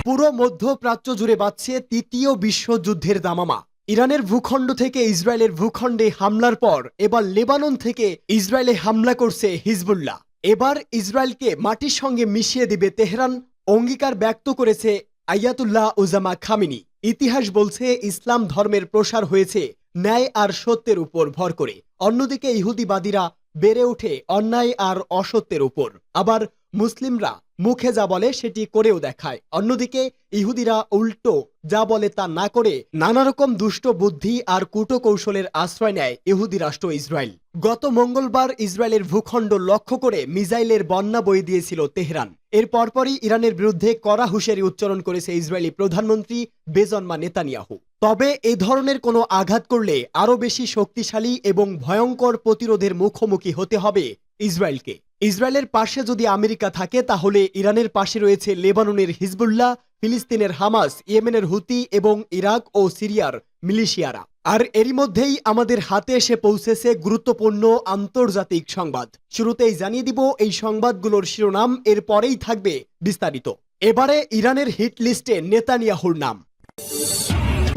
পুরো মধ্যপ্রাচ্য জুড়ে বাজছে তৃতীয় বিশ্বযুদ্ধের দামামা। ইরানের ভূখণ্ড থেকে ইসরায়েলের ভূখণ্ডে হামলার পর এবার লেবানন থেকে ইসরায়েলে হামলা করছে হিজবুল্লাহ। এবার ইসরায়েলকে মাটির সঙ্গে মিশিয়ে দিবে তেহরান, অঙ্গীকার ব্যক্ত করেছে আয়াতুল্লাহ উজামা খামেনি। ইতিহাস বলছে ইসলাম ধর্মের প্রসার হয়েছে ন্যায় আর সত্যের উপর ভর করে। অন্যদিকে ইহুদিবাদীরা বেড়ে ওঠে অন্যায় আর অসত্যের উপর। আবার মুসলিমরা মুখে যা বলে সেটি করেও দেখায়। অন্যদিকে ইহুদিরা উল্টো যা বলে তা না করে নানা রকম দুষ্ট বুদ্ধি আর কূটকৌশলের আশ্রয় নেয় ইহুদি রাষ্ট্র ইসরায়েল। গত মঙ্গলবার ইসরায়েলের ভূখণ্ড লক্ষ্য করে মিসাইলের বন্যা বয়ে দিয়েছিল তেহরান। এর পরপরই ইরানের বিরুদ্ধে কড়া হুঁশিয়ারি উচ্চারণ করেছে ইসরায়েলি প্রধানমন্ত্রী বেজন্মা নেতানিয়াহু। তবে এ ধরনের কোনো আঘাত করলে আরও বেশি শক্তিশালী এবং ভয়ঙ্কর প্রতিরোধের মুখোমুখি হতে হবে ইসরায়েলকে। ইসরায়েলের পাশে যদি আমেরিকা থাকে তাহলে ইরানের পাশে রয়েছে লেবাননের হিজবুল্লাহ, ফিলিস্তিনের হামাস, ইয়েমেনের হুতি এবং ইরাক ও সিরিয়ার মিলিশিয়ারা। আর এরই মধ্যেই আমাদের হাতে এসে পৌঁছেছে গুরুত্বপূর্ণ আন্তর্জাতিক সংবাদ। শুরুতেই জানিয়ে দিব এই সংবাদগুলোর শিরোনাম, এর পরেই থাকবে বিস্তারিত। এবারে ইরানের হিট লিস্টে নেতানিয়াহুর নাম।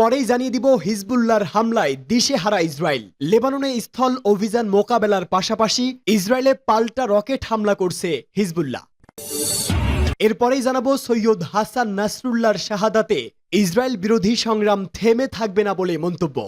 পরেই জানিয়ে দিব হিজবুল্লাহর হামলায় দিশেহারা ইসরায়েল। লেবাননে স্থল অভিযান মোকাবেলার পাশাপাশি ইসরায়েলে পাল্টা রকেট হামলা করছে হিজবুল্লাহ। এরপরেই জানাবো সৈয়দ হাসান নাসরুল্লাহর শাহাদাতে ইসরায়েল বিরোধী সংগ্রাম থেমে থাকবে না বলে মন্তব্য।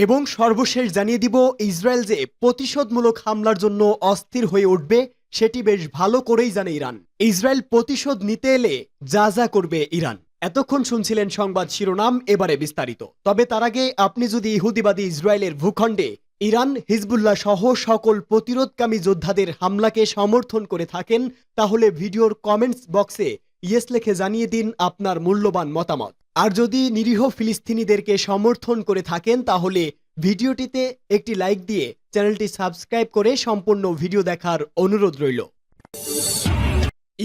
এবং সর্বশেষ জানিয়ে দিব ইসরায়েল যে প্রতিশোধমূলক হামলার জন্য অস্থির হয়ে উঠবে সেটি বেশ ভালো করেই জানে ইরান। ইসরায়েল প্রতিশোধ নিতে এলে যা যা করবে ইরান। এতক্ষণ শুনছিলেন সংবাদ শিরোনাম, এবারে বিস্তারিত। তবে তার আগে আপনি যদি ইহুদিবাদী ইসরায়েলের ভূখণ্ডে ইরান, হিজবুল্লাহ সহ সকল প্রতিরোধকামী যোদ্ধাদের হামলাকে সমর্থন করে থাকেন তাহলে ভিডিওর কমেন্টস বক্সে ইয়েস লিখে জানিয়ে দিন আপনার মূল্যবান মতামত। আর যদি নিরীহ ফিলিস্তিনিদেরকে সমর্থন করে থাকেন তাহলে ভিডিওটিতে একটি লাইক দিয়ে চ্যানেলটি সাবস্ক্রাইব করে সম্পূর্ণ ভিডিও দেখার অনুরোধ রইল।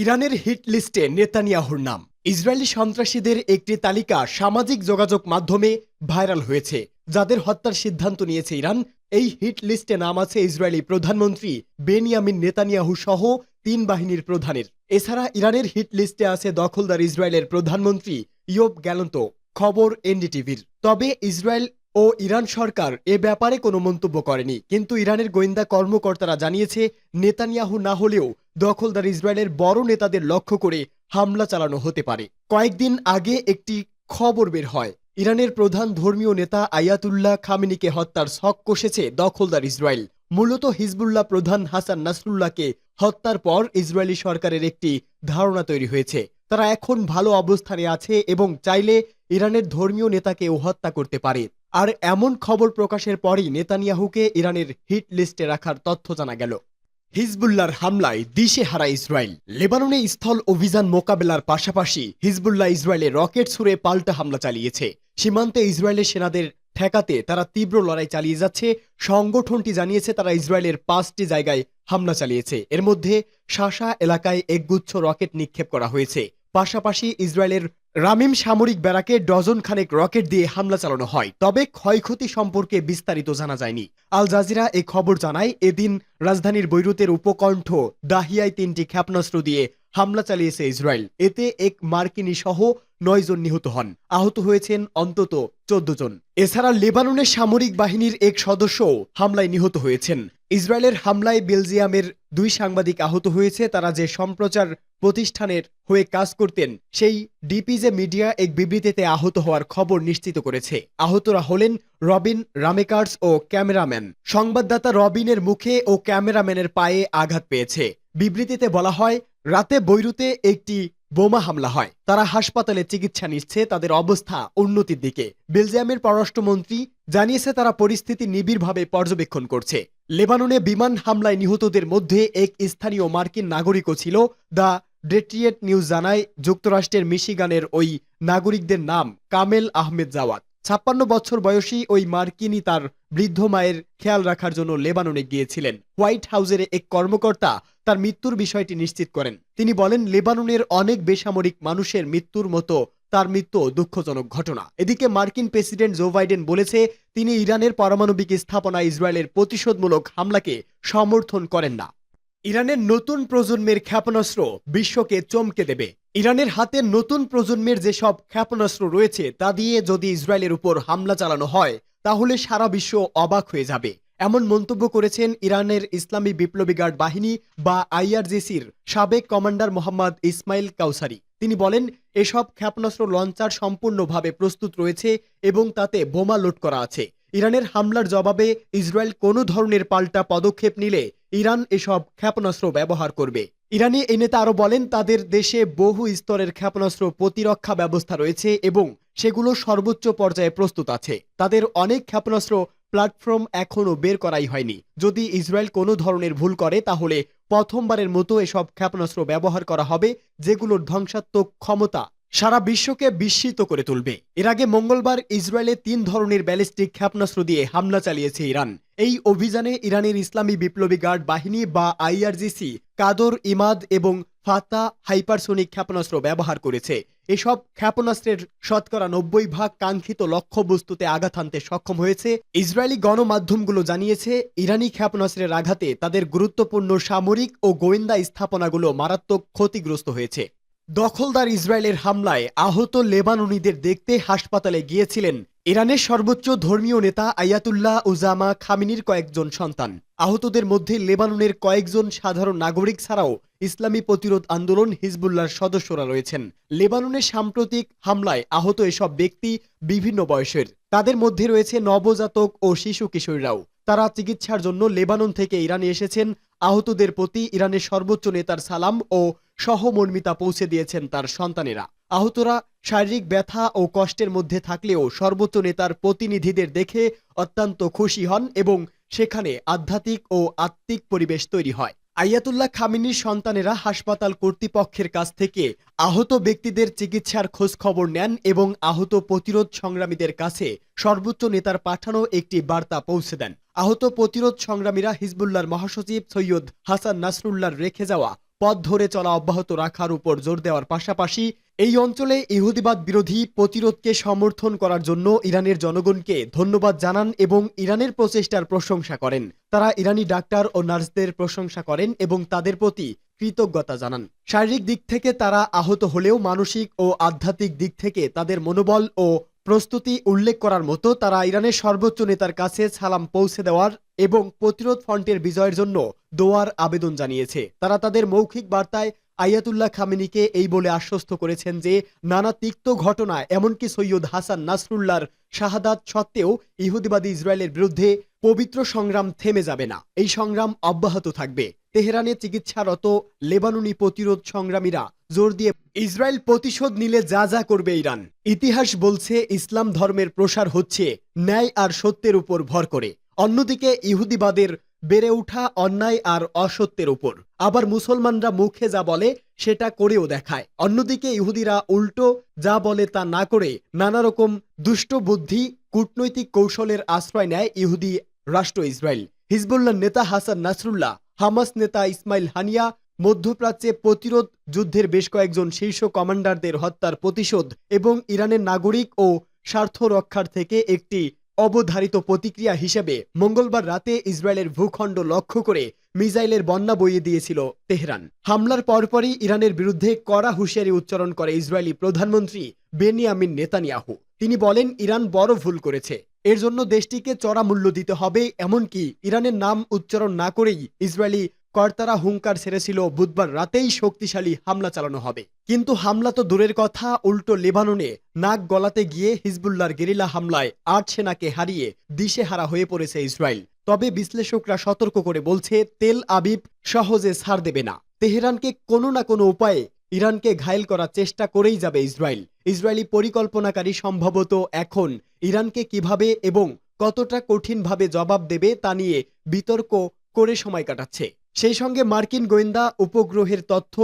ইরানের হিট লিস্টে নেতানিয়াহুর নাম। ইসরায়েলি সন্ত্রাসীদের একটি তালিকা সামাজিক যোগাযোগ মাধ্যমে ভাইরাল হয়েছে, যাদের হত্যার সিদ্ধান্ত নিয়েছে ইরান। এই হিট লিস্টে নাম আছে ইসরায়েলি প্রধানমন্ত্রী বেনিয়ামিন নেতানিয়াহু সহ 3 বাহিনীর প্রধানের। এছাড়া ইরানের হিট লিস্টে আছে দখলদার ইসরায়েলের প্রধানমন্ত্রী ইয়োব গ্যালন্ত। খবর এনডিটিভির। তবে ইসরায়েল ও ইরান সরকার এ ব্যাপারে কোনো মন্তব্য করেনি, কিন্তু ইরানের গোয়েন্দা কর্মকর্তারা জানিয়েছে নেতানিয়াহু না হলেও দখলদার ইসরায়েলের বড় নেতাদের লক্ষ্য করে হামলা চালানো হতে পারে। কয়েকদিন আগে একটি খবর বের হয়, ইরানের প্রধান ধর্মীয় নেতা আয়াতুল্লাহ খামেনিকে হত্যার ছক কষেছে দখলদার ইসরায়েল। মূলত হিজবুল্লাহ প্রধান হাসান নাসরুল্লাহকে হত্যার পর ইসরায়েলি সরকারের একটি ধারণা তৈরি হয়েছে তারা এখন ভালো অবস্থানে আছে এবং চাইলে ইরানের ধর্মীয় নেতাকেও হত্যা করতে পারে। আর এমন খবর প্রকাশের পরই নেতানিয়াহুকে ইরানের হিট লিস্টে রাখার তথ্য জানা গেল। হিজবুল্লাহর হামলায় দিশেহারা ইসরায়েল। লেবাননে স্থল অভিযান মোকাবেলার পাশাপাশি হিজবুল্লাহ ইসরায়েলে রকেট ছুড়ে পাল্টা হামলা চালিয়েছে। সীমান্তে ইসরায়েলের সেনাদের ঠেকাতে তারা তীব্র লড়াই চালিয়ে যাচ্ছে। সংগঠনটি জানিয়েছে তারা ইসরায়েলের 5টি জায়গায় হামলা চালিয়েছে। এর মধ্যে শাসা এলাকায় একগুচ্ছ রকেট নিক্ষেপ করা হয়েছে। পাশাপাশি ইসরায়েলের রামিম সামরিক ব্যারাকে ডজন খানেক রকেট দিয়ে হামলা চালানো হয়। তবে ক্ষয়ক্ষতি সম্পর্কে বিস্তারিত জানা যায়নি। আল জাজিরা এই খবর জানায় এদিন রাজধানীর বৈরুতের উপকণ্ঠ দাহিয়ায় 3টি ক্ষেপণাস্ত্র দিয়ে হামলা চালিয়েছে ইসরায়েল। এতে এক মার্কিনী সহ 9 জন নিহত হন। আহত হয়েছেন অন্তত 14 জন। এছাড়া লেবাননের সামরিক বাহিনীর এক সদস্যও হামলায় নিহত হয়েছেন। ইসরায়েলের হামলায় বেলজিয়ামের 2 সাংবাদিক আহত হয়েছে। তারা যে সম্প্রচার প্রতিষ্ঠানের হয়ে কাজ করতেন সেই ডিপিজে মিডিয়া এক বিবৃতিতে আহত হওয়ার খবর নিশ্চিত করেছে। আহতরা হলেন রবিন রামেকার্স ও ক্যামেরাম্যান। সংবাদদাতা রবিনের মুখে ও ক্যামেরাম্যানের পায়ে আঘাত পেয়েছে। বিবৃতিতে বলা হয়, রাতে বৈরুতে একটি বোমা হামলা হয়। তারা হাসপাতালে চিকিৎসা নিচ্ছে, তাদের অবস্থা উন্নতির দিকে। বেলজিয়ামের পররাষ্ট্রমন্ত্রী জানিয়েছে তারা পরিস্থিতি নিবিড়ভাবে পর্যবেক্ষণ করছে। লেবাননে বিমান হামলায় নিহতদের মধ্যে এক স্থানীয় মার্কিন নাগরিকও ছিল। দ্য ডেট্রিয়েট নিউজ জানায় যুক্তরাষ্ট্রের মিশিগানের ওই নাগরিকদের নাম কামেল আহমেদ জাওয়াত। 56 বছর বয়সী ওই মার্কিনী তার বৃদ্ধ মায়ের খেয়াল রাখার জন্য লেবাননে গিয়েছিলেন। হোয়াইট হাউসের এক কর্মকর্তা তার মৃত্যুর বিষয়টি নিশ্চিত করেন। তিনি বলেন, লেবাননের অনেক বেসামরিক মানুষের মৃত্যুর মতো তার মৃত্যু দুঃখজনক ঘটনা। এদিকে মার্কিন প্রেসিডেন্ট জো বাইডেন বলেছে তিনি ইরানের পারমাণবিক স্থাপনায় ইসরায়েলের প্রতিশোধমূলক হামলাকে সমর্থন করেন না। ইরানের নতুন প্রজন্মের ক্ষেপণাস্ত্র বিশ্বকে চমকে দেবে। ইরানের হাতে নতুন প্রজন্মের যেসব ক্ষেপণাস্ত্র রয়েছে তা দিয়ে যদি ইসরায়েলের উপর হামলা চালানো হয় তাহলে সারা বিশ্ব অবাক হয়ে যাবে, এমন মন্তব্য করেছেন ইরানের ইসলামী বিপ্লবী গার্ড বাহিনী বা আইআরজিসির সাবেক কমান্ডার মোহাম্মদ ইসমাইল কাউসারি। তিনি বলেন, এসব ক্ষেপণাস্ত্র লঞ্চার সম্পূর্ণভাবে প্রস্তুত রয়েছে এবং তাতে বোমা লোড করা আছে। ইরানের হামলার জবাবে ইসরায়েল কোনো ধরনের পাল্টা পদক্ষেপ নিলে ইরান এসব ক্ষেপণাস্ত্র ব্যবহার করবে। ইরানি এই নেতা আরও বলেন, তাদের দেশে বহু স্তরের ক্ষেপণাস্ত্র প্রতিরক্ষা ব্যবস্থা রয়েছে এবং সেগুলো সর্বোচ্চ পর্যায়ে প্রস্তুত আছে। তাদের অনেক ক্ষেপণাস্ত্র প্ল্যাটফর্ম এখনও বের করাই হয়নি। যদি ইসরায়েল কোনো ধরনের ভুল করে তাহলে প্রথমবারের মতো এসব ক্ষেপণাস্ত্র ব্যবহার করা হবে, যেগুলোর ধ্বংসাত্মক ক্ষমতা সারা বিশ্বকে বিস্মিত করে তুলবে। এর আগে মঙ্গলবার ইসরায়েলে 3 ধরনের ব্যালিস্টিক ক্ষেপণাস্ত্র দিয়ে হামলা চালিয়েছে ইরান। এই অভিযানে ইরানের ইসলামী বিপ্লবী গার্ড বাহিনী বা আইআরজিসি কাদর, ইমাদ এবং ফাতা হাইপারসোনিক ক্ষেপণাস্ত্র ব্যবহার করেছে। এসব ক্ষেপণাস্ত্রের শতকরা 90% কাঙ্ক্ষিত লক্ষ্যবস্তুতে আঘাত হানতে সক্ষম হয়েছে। ইসরায়েলি গণমাধ্যমগুলো জানিয়েছে, ইরানি ক্ষেপণাস্ত্রের আঘাতে তাদের গুরুত্বপূর্ণ সামরিক ও গোয়েন্দা স্থাপনাগুলো মারাত্মক ক্ষতিগ্রস্ত হয়েছে। দখলদার ইসরায়েলের হামলায় আহত লেবাননিদের দেখতে হাসপাতালে গিয়েছিলেন ইরানের সর্বোচ্চ ধর্মীয় নেতা আয়াতুল্লাহ উজামা খামিনির কয়েকজন সন্তান। আহতদের মধ্যে লেবাননের কয়েকজন সাধারণ নাগরিক ছাড়াও ইসলামী প্রতিরোধ আন্দোলন হিজবুল্লাহর সদস্যরা রয়েছেন। লেবাননের সাম্প্রতিক হামলায় আহত এসব ব্যক্তি বিভিন্ন বয়সের। তাদের মধ্যে রয়েছে নবজাতক ও শিশু কিশোররাও। তারা চিকিৎসার জন্য লেবানন থেকে ইরানে এসেছেন। আহতদের প্রতি ইরানের সর্বোচ্চ নেতার সালাম ও সহমর্মিতা পৌঁছে দিয়েছেন তার সন্তানেরা। আহতরা শারীরিক ব্যথা ও কষ্টের মধ্যে থাকলেও সর্বোচ্চ নেতার প্রতিনিধিদের দেখে অত্যন্ত খুশি হন এবং সেখানে আধ্যাত্মিক ও আত্মিক পরিবেশ তৈরি হয়। আয়াতুল্লাহ খামিনির সন্তানেরা হাসপাতাল কর্তৃপক্ষের কাছ থেকে আহত ব্যক্তিদের চিকিৎসার খোঁজ খবর নেন এবং আহত প্রতিরোধ সংগ্রামীদের কাছে সর্বোচ্চ নেতার পাঠানো একটি বার্তা পৌঁছে দেন। আহত প্রতিরোধ সংগ্রামীরা হিজবুল্লাহর মহাসচিব সৈয়দ হাসান নাসরুল্লাহর রেখে যাওয়া পথ ধরে চলা অব্যাহত রাখার উপর জোর দেওয়ার পাশাপাশি এই অঞ্চলে ইহুদিবাদ বিরোধী প্রতিরোধকে সমর্থন করার জন্য ইরানের জনগণকে ধন্যবাদ জানান এবং ইরানের প্রচেষ্টার প্রশংসা করেন। তারা ইরানি ডাক্তার ও নার্সদের প্রশংসা করেন এবং তাদের প্রতি কৃতজ্ঞতা জানান। শারীরিক দিক থেকে তারা আহত হলেও মানসিক ও আধ্যাত্মিক দিক থেকে তাদের মনোবল ও প্রস্তুতি উল্লেখ করার মতো তারা ইরানের সর্বোচ্চ নেতার কাছে সালাম পৌঁছে দেওয়ার এবং প্রতিরোধ ফ্রন্টের বিজয়ের জন্য দোয়ার আবেদন জানিয়েছে। তারা তাদের মৌখিক বার্তায় আয়াতুল্লাহ খামেনিকে এই বলে আশ্বস্ত করেছেন যে নানা তিক্ত ঘটনায় এমনকি সৈয়দ হাসান নাসরুল্লাহর শাহাদাত সত্ত্বেও ইহুদিবাদী ইসরায়েলের বিরুদ্ধে পবিত্র সংগ্রাম থেমে যাবে না। এই সংগ্রাম অব্যাহত থাকবে। তেহরানে চিকিৎসারত লেবাননি প্রতিরোধ সংগ্রামীরা জোর দিয়ে ইসরায়েল প্রতিশোধ নিলে যা যা করবে ইরান। ইতিহাস বলছে ইসলাম ধর্মের প্রসার হচ্ছে ন্যায় আর সত্যের উপর ভর করে। অন্যদিকে ইহুদিবাদের বেড়ে ওঠা অন্যায় আর অসত্যের উপর। আবার মুসলমানরা মুখে যা বলে সেটা করেও দেখায়। অন্যদিকে ইহুদিরা উল্টো যা বলে তা না করে নানা রকম দুষ্ট বুদ্ধি কূটনৈতিক কৌশলের আশ্রয় নেয় ইহুদি রাষ্ট্র ইসরায়েল। হিজবুল্লাহ নেতা হাসান নাসরুল্লাহ, হামাস নেতা ইসমাইল হানিয়া মধ্যপ্রাচ্যে প্রতিরোধ যুদ্ধের বেশ কয়েকজন শীর্ষ কমান্ডারদের হত্যার প্রতিশোধ এবং ইরানের নাগরিক ও স্বার্থ রক্ষার থেকে একটি অবধারিত প্রতিক্রিয়া হিসেবে মঙ্গলবার রাতে ইসরায়েলের ভূখণ্ড লক্ষ্য করে মিসাইলের বন্যা বইয়ে দিয়েছিল তেহরান। হামলার পরপরই ইরানের বিরুদ্ধে কড়া হুঁশিয়ারি উচ্চারণ করে ইসরায়েলি প্রধানমন্ত্রী বেনিয়ামিন নেতানিয়াহু। তিনি বলেন, ইরান বড় ভুল করেছে, এর জন্য দেশটিকে চড়া মূল্য দিতে হবে। এমনকি ইরানের নাম উচ্চারণ না করেই ইসরায়েলি কর্তারা হুঙ্কার ছেড়েছিল বুধবার রাতেই শক্তিশালী হামলা চালানো হবে। কিন্তু হামলা তো দূরের কথা, উল্টো লেবাননে নাক গলাতে গিয়ে হিজবুল্লাহর গেরিলা হামলায় 8 সেনাকে হারিয়ে দিশেহারা হয়ে পড়েছে ইসরায়েল। তবে বিশ্লেষকরা সতর্ক করে বলছে, তেল আবিব সহজে ছাড় দেবে না। তেহরানকে কোনো না কোনো উপায়ে ইরানকে ঘায়েল করার চেষ্টা করেই যাবে ইসরায়েল। ইসরায়েলি পরিকল্পনাকারী সম্ভবত এখন ইরানকে কিভাবে এবং কতটা কঠিনভাবে জবাব দেবে তা নিয়ে বিতর্ক করে সময় কাটাচ্ছে। সেই সঙ্গে মার্কিন গোয়েন্দা, উপগ্রহের তথ্য,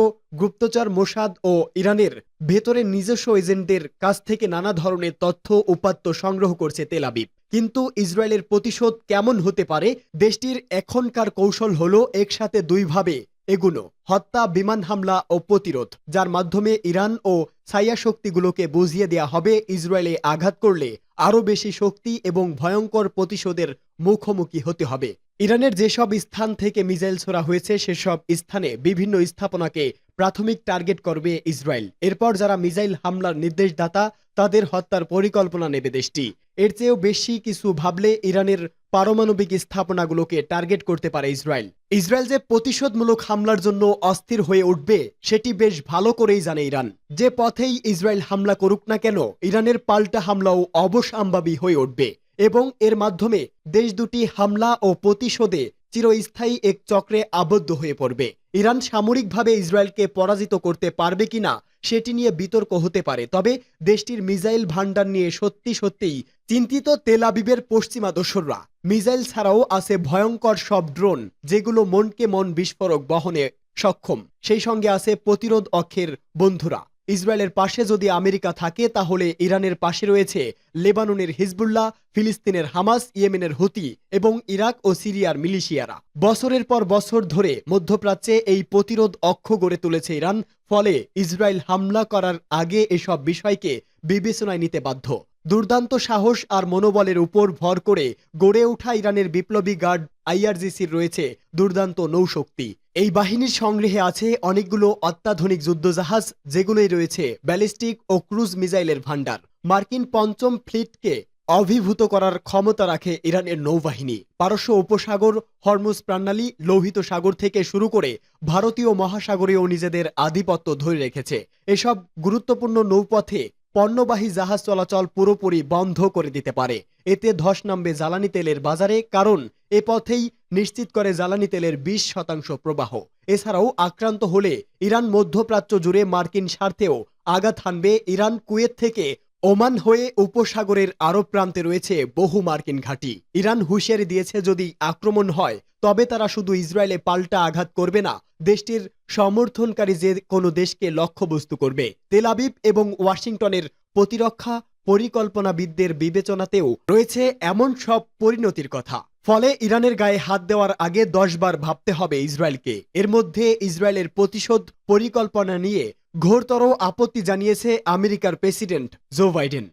গুপ্তচর, মোসাদ ও ইরানের ভেতরে নিজস্ব এজেন্টদের কাছ থেকে নানা ধরনের তথ্য উপাত্ত সংগ্রহ করছে তেল আবিব। কিন্তু ইসরায়েলের প্রতিশোধ কেমন হতে পারে? দেশটির এখনকার কৌশল হলো একসাথে দুইভাবে এগুলো: হত্যা, বিমান হামলা ও প্রতিরোধ, যার মাধ্যমে ইরান ও ছাইয়া শক্তিগুলোকে বুঝিয়ে দেয়া হবে ইসরায়েলে আঘাত করলে আরও বেশি শক্তি এবং ভয়ঙ্কর প্রতিশোধের মুখোমুখি হতে হবে। ইরানের যেসব স্থান থেকে মিসাইল ছোড়া হয়েছে সেসব স্থানে বিভিন্ন স্থাপনাকে প্রাথমিক টার্গেট করবে ইসরায়েল। এরপর যারা মিসাইল হামলার নির্দেশদাতা তাদের হত্যার পরিকল্পনা নেবে দেশটি। এর চেয়েও বেশি কিছু ভাবলে ইরানের পারমাণবিক স্থাপনাগুলোকে টার্গেট করতে পারে ইসরায়েল। ইসরায়েল যে প্রতিশোধমূলক হামলার জন্য অস্থির হয়ে উঠবে সেটি বেশ ভালো করেই জানে ইরান। যে পথেই ইসরায়েল হামলা করুক না কেন, ইরানের পাল্টা হামলাও অবশ্যম্ভাবী হয়ে উঠবে এবং এর মাধ্যমে দেশ দুটি হামলা ও প্রতিশোধে চিরস্থায়ী এক চক্রে আবদ্ধ হয়ে পড়বে। ইরান সামরিকভাবে ইসরায়েলকে পরাজিত করতে পারবে কিনা সেটি নিয়ে বিতর্ক হতে পারে, তবে দেশটির মিসাইল ভান্ডার নিয়ে সত্যিই চিন্তিত তেল আবিবের পশ্চিমা দোসররা। মিসাইল ছাড়াও আছে ভয়ঙ্কর সব ড্রোন যেগুলো মনকে মন বিস্ফোরক বহনে সক্ষম। সেই সঙ্গে আছে প্রতিরোধ অক্ষের বন্ধুরা। ইসরায়েলের পাশে যদি আমেরিকা থাকে তাহলে ইরানের পাশে রয়েছে লেবাননের হিজবুল্লাহ, ফিলিস্তিনের হামাস, ইয়েমেনের হুতি এবং ইরাক ও সিরিয়ার মিলিশিয়ারা। বছরের পর বছর ধরে মধ্যপ্রাচ্যে এই প্রতিরোধ অক্ষ গড়ে তুলেছে ইরান। ফলে ইসরায়েল হামলা করার আগে এসব বিষয়কে বিবেচনায় নিতে বাধ্য। দুর্দান্ত সাহস আর মনোবলের উপর ভর করে গড়ে ওঠা ইরানের বিপ্লবী গার্ড আইআরজিসির রয়েছে দুর্দান্ত নৌশক্তি। এই বাহিনীর সংগ্রহে আছে অনেকগুলো অত্যাধুনিক যুদ্ধজাহাজ, যেগুলোই রয়েছে ব্যালিস্টিক ও ক্রুজ মিসাইলের ভান্ডার। মার্কিন পঞ্চম ফ্লিটকে অভিভূত করার ক্ষমতা রাখে ইরানের নৌবাহিনী। পারস্য উপসাগর, হরমুজ প্রণালী, লোহিত সাগর থেকে শুরু করে ভারতীয় মহাসাগরেও নিজেদের আধিপত্য ধরে রেখেছে। এসব গুরুত্বপূর্ণ নৌপথে পণ্যবাহী জাহাজ চলাচল পুরোপুরি বন্ধ করে দিতে পারে। এতে ধস নামবে জ্বালানি তেলের বাজারে, কারণ এ পথেই নিশ্চিত করে জ্বালানি তেলের 20% প্রবাহ। এছাড়াও আক্রান্ত হলে ইরান মধ্যপ্রাচ্য জুড়ে মার্কিন স্বার্থেও আঘাত হানবে। ইরান কুয়েত থেকে ওমান হয়ে উপসাগরের আরব প্রান্তে রয়েছে বহু মার্কিন ঘাঁটি। ইরান হুঁশিয়ারি দিয়েছে যদি আক্রমণ হয় তবে তারা শুধু ইসরায়েলে পাল্টা আঘাত করবে না, দেশটির সমর্থনকারী যে কোনো দেশকে লক্ষ্যবস্তু করবে। তেল আবিব এবং ওয়াশিংটনের প্রতিরক্ষা পরিকল্পনাবিদদের বিবেচনাতেও রয়েছে এমন সব পরিণতির কথা। ফলে ইরানের গায়ে হাত দেওয়ার আগে 10 বার ভাবতে হবে ইসরায়েলকে। এর মধ্যে ইসরায়েলের প্রতিশোধ পরিকল্পনা নিয়ে ঘোরতর আপত্তি জানিয়েছে আমেরিকার প্রেসিডেন্ট জো বাইডেন।